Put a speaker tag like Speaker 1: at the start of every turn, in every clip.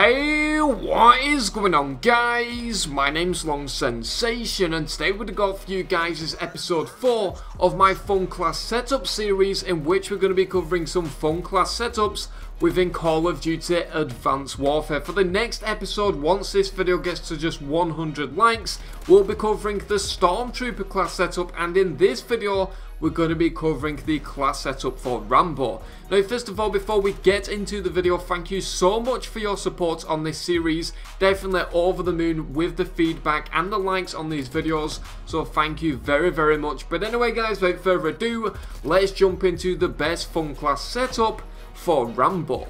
Speaker 1: Hey, what is going on, guys? My name's Long Sensation, and today we've got for you guys is episode 4 of my fun class setup series, in which we're going to be covering some fun class setups within Call of Duty Advanced Warfare. For the next episode, once this video gets to just 100 likes, we'll be covering the Stormtrooper class setup, and in this video we're going to be covering the class setup for RAMBO. Now, first of all, before we get into the video, thank you so much for your support on this series. Definitely over the moon with the feedback and the likes on these videos, so thank you very, very much. But anyway, guys, without further ado, let's jump into the best fun class setup for RAMBO.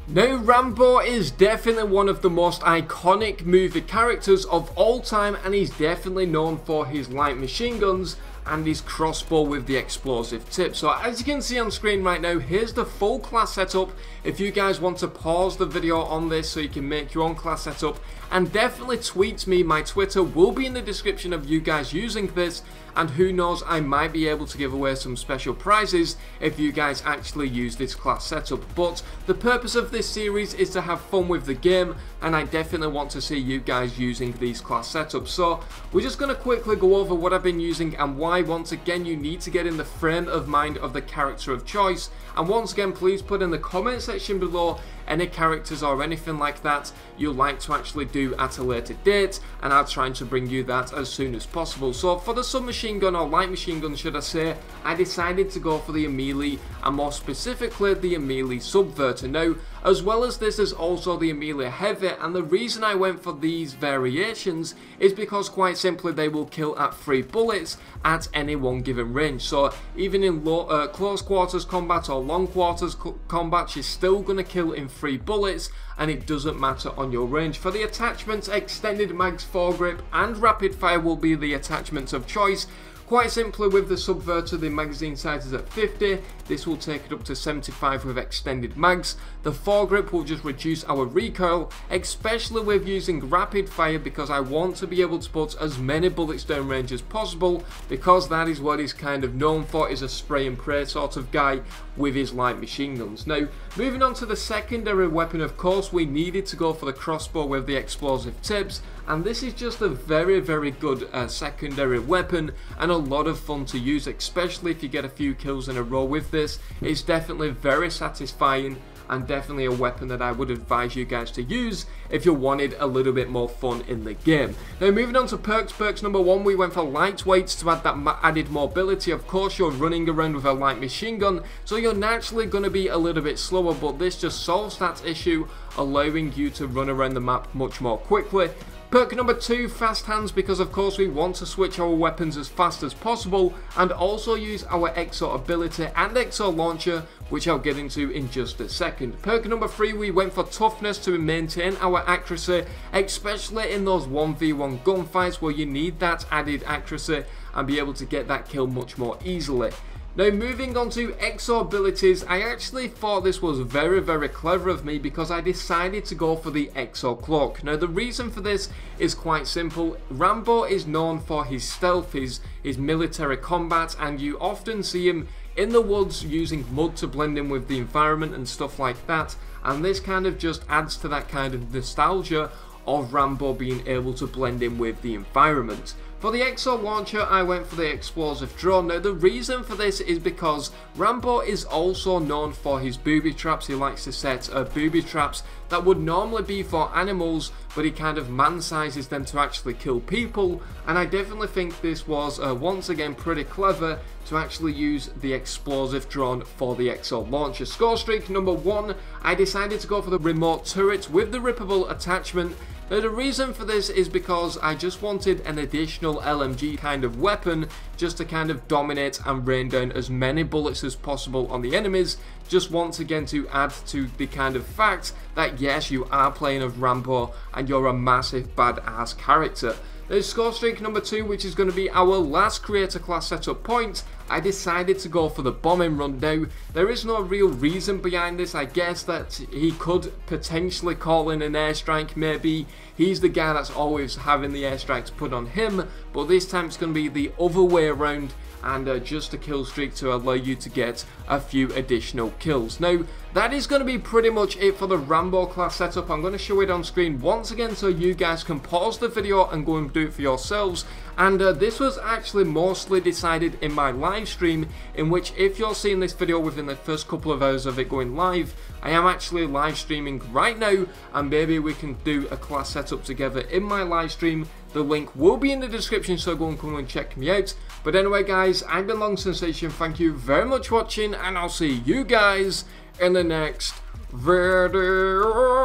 Speaker 1: Now, RAMBO is definitely one of the most iconic movie characters of all time, and he's definitely known for his light machine guns and his crossbow with the explosive tip. So as you can see on screen right now, here's the full class setup. If you guys want to pause the video on this so you can make your own class setup, and definitely tweet me, my Twitter will be in the description of you guys using this, and who knows, I might be able to give away some special prizes if you guys actually use this class setup. But the purpose of this series is to have fun with the game, and I definitely want to see you guys using these class setups. So we're just going to quickly go over what I've been using and why. Once again, you need to get in the frame of mind of the character of choice, and once again, please put in the comment section below any characters or anything like that you'd like to actually do at a later date, and I'll try to bring you that as soon as possible. So for the submachine gun, or light machine gun should I say, I decided to go for the Amelie, and more specifically the Amelie Subverter. Now, as well as this is also the Amelie Heavy, and the reason I went for these variations is because quite simply they will kill at 3 bullets at any one given range. So even in close quarters combat or long quarters combat, she's still going to kill in 3 bullets, and it doesn't matter on your range. For the attachments, extended mags, foregrip and rapid fire will be the attachments of choice. Quite simply, with the Subverter, the magazine size is at 50, this will take it up to 75 with extended mags. The foregrip will just reduce our recoil, especially with using rapid fire, because I want to be able to put as many bullets down range as possible, because that is what he's kind of known for, is a spray and pray sort of guy with his light machine guns. Now, moving on to the secondary weapon, of course, we needed to go for the crossbow with the explosive tips, and this is just a very, very good secondary weapon, and a lot of fun to use, especially if you get a few kills in a row with this. It's definitely very satisfying, and definitely a weapon that I would advise you guys to use if you wanted a little bit more fun in the game. Now, moving on to perks. Perks number 1, we went for lightweights to add that added mobility. Of course, you're running around with a light machine gun, so you're naturally going to be a little bit slower, but this just solves that issue, allowing you to run around the map much more quickly. Perk number 2, fast hands, because of course we want to switch our weapons as fast as possible, and also use our EXO ability and EXO launcher, which I'll get into in just a second. Perk number 3, we went for toughness to maintain our accuracy, especially in those 1v1 gunfights where you need that added accuracy and be able to get that kill much more easily. Now, moving on to EXO abilities, I actually thought this was very, very clever of me, because I decided to go for the EXO Cloak. Now, the reason for this is quite simple. RAMBO is known for his stealth, his military combat, and you often see him in the woods using mud to blend in with the environment and stuff like that, and this kind of just adds to that kind of nostalgia of RAMBO being able to blend in with the environment. For the EXO launcher, I went for the explosive drone. Now, the reason for this is because RAMBO is also known for his booby traps. He likes to set booby traps that would normally be for animals, but he kind of man-sizes them to actually kill people, and I definitely think this was once again pretty clever to actually use the explosive drone for the EXO launcher. Score streak number 1, I decided to go for the remote turret with the rippable attachment. Now, the reason for this is because I just wanted an additional LMG kind of weapon just to kind of dominate and rain down as many bullets as possible on the enemies, just once again to add to the kind of fact that yes, you are playing as RAMBO and you're a massive badass character. There's score streak number 2, which is going to be our last creator class setup point. I decided to go for the bombing run. Now, there is no real reason behind this. I guess that he could potentially call in an airstrike, maybe. He's the guy that's always having the airstrikes put on him, but this time it's going to be the other way around, and just a kill streak to allow you to get a few additional kills. Now, that is going to be pretty much it for the Rambo class setup. I'm going to show it on screen once again so you guys can pause the video and go and do it for yourselves. And this was actually mostly decided in my live stream, in which if you're seeing this video within the first couple of hours of it going live, I am actually live streaming right now, and maybe we can do a class setup together in my live stream. The link will be in the description, so go and come and check me out. But anyway guys, I've been Long Sensation, thank you very much for watching, and I'll see you guys in the next video.